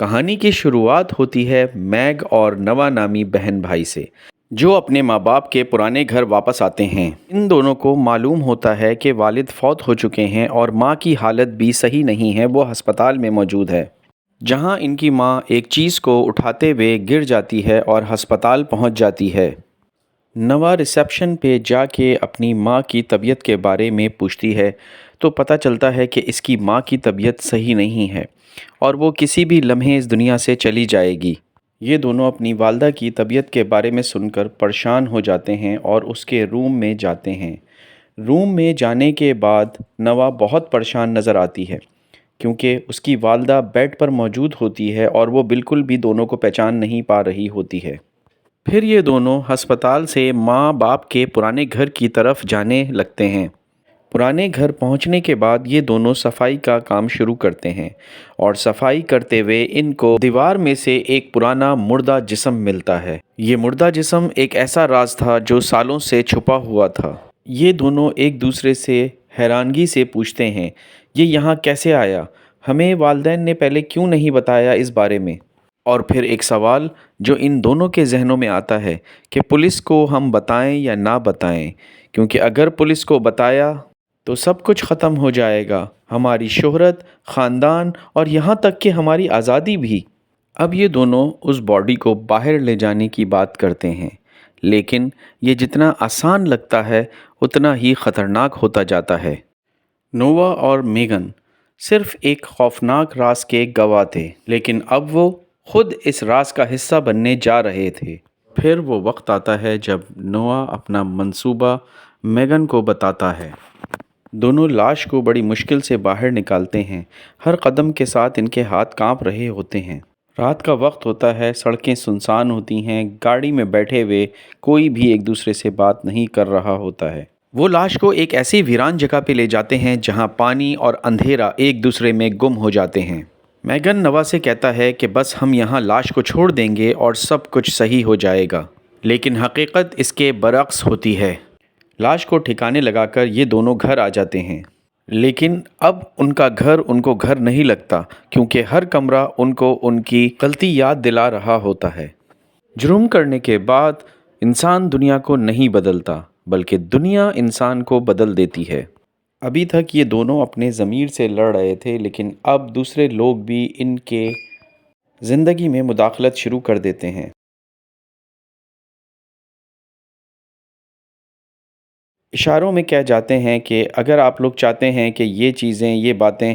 کہانی کی شروعات ہوتی ہے میگ اور نوا نامی بہن بھائی سے، جو اپنے ماں باپ کے پرانے گھر واپس آتے ہیں۔ ان دونوں کو معلوم ہوتا ہے کہ والد فوت ہو چکے ہیں اور ماں کی حالت بھی صحیح نہیں ہے، وہ ہسپتال میں موجود ہے، جہاں ان کی ماں ایک چیز کو اٹھاتے ہوئے گر جاتی ہے اور ہسپتال پہنچ جاتی ہے۔ نوا ریسیپشن پہ جا کے اپنی ماں کی طبیعت کے بارے میں پوچھتی ہے تو پتہ چلتا ہے کہ اس کی ماں کی طبیعت صحیح نہیں ہے اور وہ کسی بھی لمحے اس دنیا سے چلی جائے گی۔ یہ دونوں اپنی والدہ کی طبیعت کے بارے میں سن کر پریشان ہو جاتے ہیں اور اس کے روم میں جاتے ہیں۔ روم میں جانے کے بعد نوا بہت پریشان نظر آتی ہے کیونکہ اس کی والدہ بیڈ پر موجود ہوتی ہے اور وہ بالکل بھی دونوں کو پہچان نہیں پا رہی ہوتی ہے۔ پھر یہ دونوں ہسپتال سے ماں باپ کے پرانے گھر کی طرف جانے لگتے ہیں۔ پرانے گھر پہنچنے کے بعد یہ دونوں صفائی کا کام شروع کرتے ہیں اور صفائی کرتے ہوئے ان کو دیوار میں سے ایک پرانا مردہ جسم ملتا ہے۔ یہ مردہ جسم ایک ایسا راز تھا جو سالوں سے چھپا ہوا تھا۔ یہ دونوں ایک دوسرے سے حیرانگی سے پوچھتے ہیں، یہ یہاں کیسے آیا؟ ہمیں والدین نے پہلے کیوں نہیں بتایا اس بارے میں؟ اور پھر ایک سوال جو ان دونوں کے ذہنوں میں آتا ہے کہ پولیس کو ہم بتائیں یا نہ بتائیں، کیونکہ اگر پولیس کو بتایا تو سب کچھ ختم ہو جائے گا، ہماری شہرت، خاندان اور یہاں تک کہ ہماری آزادی بھی۔ اب یہ دونوں اس باڈی کو باہر لے جانے کی بات کرتے ہیں، لیکن یہ جتنا آسان لگتا ہے اتنا ہی خطرناک ہوتا جاتا ہے۔ نووا اور میگن صرف ایک خوفناک راز کے گواہ تھے، لیکن اب وہ خود اس راز کا حصہ بننے جا رہے تھے۔ پھر وہ وقت آتا ہے جب نووا اپنا منصوبہ میگن کو بتاتا ہے۔ دونوں لاش کو بڑی مشکل سے باہر نکالتے ہیں، ہر قدم کے ساتھ ان کے ہاتھ کانپ رہے ہوتے ہیں۔ رات کا وقت ہوتا ہے، سڑکیں سنسان ہوتی ہیں، گاڑی میں بیٹھے ہوئے کوئی بھی ایک دوسرے سے بات نہیں کر رہا ہوتا ہے۔ وہ لاش کو ایک ایسی ویران جگہ پہ لے جاتے ہیں جہاں پانی اور اندھیرا ایک دوسرے میں گم ہو جاتے ہیں۔ میگن نوا سے کہتا ہے کہ بس ہم یہاں لاش کو چھوڑ دیں گے اور سب کچھ صحیح ہو جائے گا، لیکن حقیقت اس کے برعکس ہوتی ہے۔ لاش کو ٹھکانے لگا کر یہ دونوں گھر آ جاتے ہیں، لیکن اب ان کا گھر ان کو گھر نہیں لگتا کیونکہ ہر کمرہ ان کو ان کی غلطی یاد دلا رہا ہوتا ہے۔ جرم کرنے کے بعد انسان دنیا کو نہیں بدلتا بلکہ دنیا انسان کو بدل دیتی ہے۔ ابھی تک یہ دونوں اپنے ضمیر سے لڑ رہے تھے، لیکن اب دوسرے لوگ بھی ان کے زندگی میں مداخلت شروع کر دیتے ہیں۔ اشاروں میں کہہ جاتے ہیں کہ اگر آپ لوگ چاہتے ہیں کہ یہ چیزیں، یہ باتیں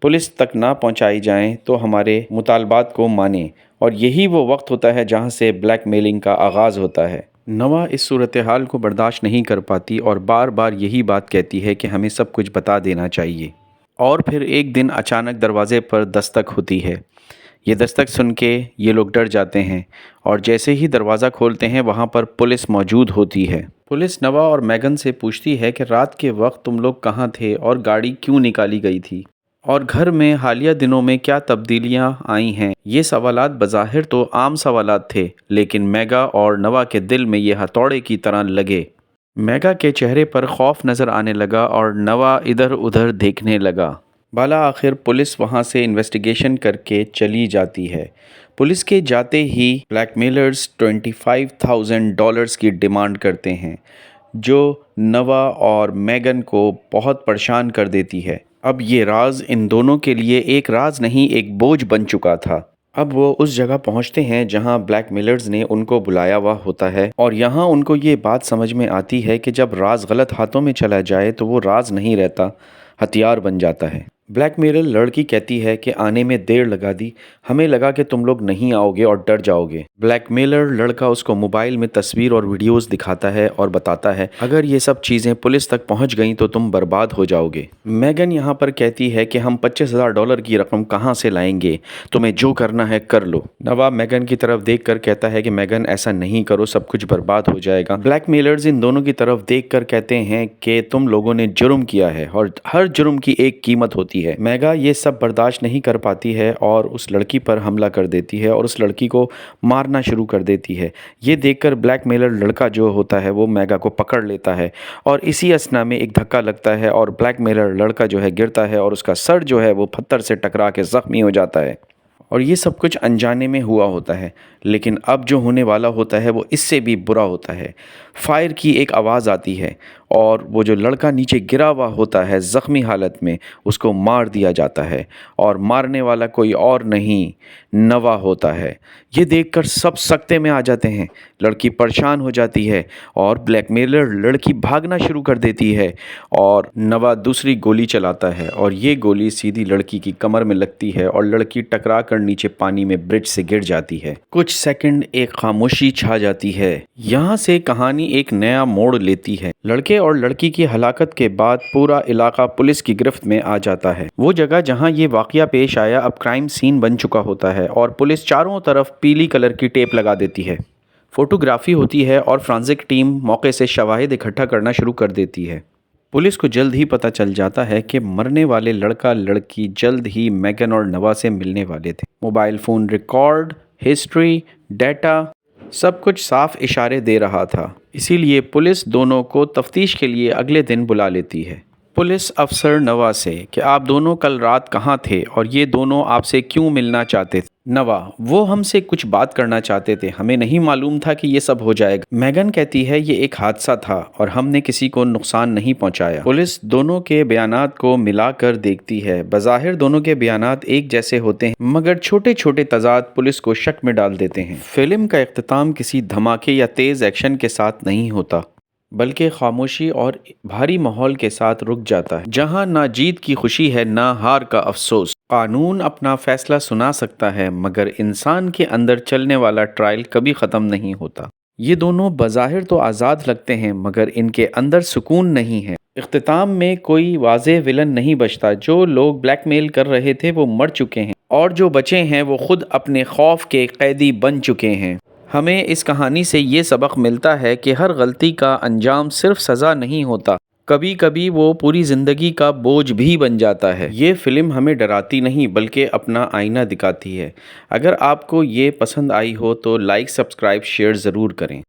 پولیس تک نہ پہنچائی جائیں تو ہمارے مطالبات کو مانیں، اور یہی وہ وقت ہوتا ہے جہاں سے بلیک میلنگ کا آغاز ہوتا ہے۔ نوا اس صورتحال کو برداشت نہیں کر پاتی اور بار بار یہی بات کہتی ہے کہ ہمیں سب کچھ بتا دینا چاہیے۔ اور پھر ایک دن اچانک دروازے پر دستک ہوتی ہے۔ یہ دستک سن کے یہ لوگ ڈر جاتے ہیں اور جیسے ہی دروازہ کھولتے ہیں وہاں پر پولیس موجود ہوتی ہے۔ پولیس نوا اور میگن سے پوچھتی ہے کہ رات کے وقت تم لوگ کہاں تھے اور گاڑی کیوں نکالی گئی تھی، اور گھر میں حالیہ دنوں میں کیا تبدیلیاں آئی ہیں۔ یہ سوالات بظاہر تو عام سوالات تھے، لیکن میگا اور نوا کے دل میں یہ ہتھوڑے کی طرح لگے۔ میگا کے چہرے پر خوف نظر آنے لگا اور نوا ادھر ادھر دیکھنے لگا۔ بالآخر پولیس وہاں سے انویسٹیگیشن کر کے چلی جاتی ہے۔ پولیس کے جاتے ہی بلیک میلرز $25,000 کی ڈیمانڈ کرتے ہیں، جو نوا اور میگن کو بہت پریشان کر دیتی ہے۔ اب یہ راز ان دونوں کے لیے ایک راز نہیں، ایک بوجھ بن چکا تھا۔ اب وہ اس جگہ پہنچتے ہیں جہاں بلیک میلرز نے ان کو بلایا ہوا ہوتا ہے، اور یہاں ان کو یہ بات سمجھ میں آتی ہے کہ جب راز غلط ہاتھوں میں چلا جائے تو وہ راز نہیں رہتا، ہتھیار بن جاتا ہے۔ بلیک میلر لڑکی کہتی ہے کہ آنے میں دیر لگا دی، ہمیں لگا کہ تم لوگ نہیں آؤ گے اور ڈر جاؤ گے۔ بلیک میلر لڑکا اس کو موبائل میں تصویر اور ویڈیوز دکھاتا ہے اور بتاتا ہے اگر یہ سب چیزیں پولیس تک پہنچ گئیں تو تم برباد ہو جاؤ گے۔ میگن یہاں پر کہتی ہے کہ ہم $25,000 کی رقم کہاں سے لائیں گے، تمہیں جو کرنا ہے کر لو۔ نوا میگن کی طرف دیکھ کر کہتا ہے کہ میگن ایسا نہیں کرو، سب کچھ برباد ہو جائے گا۔ بلیک میلرز ان دونوں کی طرف دیکھ کر کہتے ہیں کہ تم لوگوں نے جرم کیا ہے اور ہر جرم کی ایک قیمت ہوتی ہے۔ میگا یہ سب برداشت نہیں کر پاتی ہے اور اس لڑکی پر حملہ کر دیتی ہے اور اس لڑکی کو مارنا شروع کر دیتی ہے۔ یہ دیکھ کر بلیک میلر لڑکا جو ہوتا ہے وہ میگا کو پکڑ لیتا ہے، اور اسی اثنا میں ایک دھکا لگتا ہے اور بلیک میلر لڑکا جو ہے گرتا ہے اور اس کا سر جو ہے وہ پتھر سے ٹکرا کے زخمی ہو جاتا ہے، اور یہ سب کچھ انجانے میں ہوا ہوتا ہے، لیکن اب جو ہونے والا ہوتا ہے وہ اس سے بھی برا ہوتا ہے۔ فائر کی ایک آواز آتی ہے اور وہ جو لڑکا نیچے گرا ہوا ہوتا ہے زخمی حالت میں، اس کو مار دیا جاتا ہے، اور مارنے والا کوئی اور نہیں نوا ہوتا ہے۔ یہ دیکھ کر سب سکتے میں آ جاتے ہیں۔ لڑکی پریشان ہو جاتی ہے اور بلیک میلر لڑکی بھاگنا شروع کر دیتی ہے، اور نوا دوسری گولی چلاتا ہے اور یہ گولی سیدھی لڑکی کی کمر میں لگتی ہے اور لڑکی ٹکرا کر نیچے پانی میں برج سے گر جاتی ہے۔ کچھ سیکنڈ ایک خاموشی چھا جاتی ہے۔ یہاں سے کہانی ایک نیا موڑ لیتی ہے۔ لڑکے اور لڑکی کی ہلاکت کے بعد پورا علاقہ پولیس کی گرفت میں آ جاتا ہے۔ وہ جگہ جہاں یہ واقعہ پیش آیا اب کرائم سین بن چکا ہوتا ہے اور پولیس چاروں طرف پیلی کلر کی ٹیپ لگا دیتی ہے۔ فوٹوگرافی ہوتی ہے اور فرانزک ٹیم موقع سے شواہد اکٹھا کرنا شروع کر دیتی ہے۔ پولیس کو جلد ہی پتہ چل جاتا ہے کہ مرنے والے لڑکا لڑکی جلد ہی میگن اور نوا سے ملنے والے تھے۔ Mobile phone record, history, data, سب کچھ صاف اشارے دے رہا تھا۔ اسی لیے پولیس دونوں کو تفتیش کے لیے اگلے دن بلا لیتی ہے۔ پولیس افسر نوا سے کہ آپ دونوں کل رات کہاں تھے اور یہ دونوں آپ سے کیوں ملنا چاہتے تھے؟ نوا: وہ ہم سے کچھ بات کرنا چاہتے تھے، ہمیں نہیں معلوم تھا کہ یہ سب ہو جائے گا۔ میگن کہتی ہے یہ ایک حادثہ تھا اور ہم نے کسی کو نقصان نہیں پہنچایا۔ پولیس دونوں کے بیانات کو ملا کر دیکھتی ہے۔ بظاہر دونوں کے بیانات ایک جیسے ہوتے ہیں، مگر چھوٹے چھوٹے تضاد پولیس کو شک میں ڈال دیتے ہیں۔ فلم کا اختتام کسی دھماکے یا تیز ایکشن کے ساتھ نہیں ہوتا، بلکہ خاموشی اور بھاری ماحول کے ساتھ رک جاتا ہے، جہاں نہ جیت کی خوشی ہے نہ ہار کا افسوس۔ قانون اپنا فیصلہ سنا سکتا ہے، مگر انسان کے اندر چلنے والا ٹرائل کبھی ختم نہیں ہوتا۔ یہ دونوں بظاہر تو آزاد لگتے ہیں، مگر ان کے اندر سکون نہیں ہے۔ اختتام میں کوئی واضح ویلن نہیں بچتا۔ جو لوگ بلیک میل کر رہے تھے وہ مر چکے ہیں، اور جو بچے ہیں وہ خود اپنے خوف کے قیدی بن چکے ہیں۔ ہمیں اس کہانی سے یہ سبق ملتا ہے کہ ہر غلطی کا انجام صرف سزا نہیں ہوتا، کبھی کبھی وہ پوری زندگی کا بوجھ بھی بن جاتا ہے۔ یہ فلم ہمیں ڈراتی نہیں بلکہ اپنا آئینہ دکھاتی ہے۔ اگر آپ کو یہ پسند آئی ہو تو لائک، سبسکرائب، شیئر ضرور کریں۔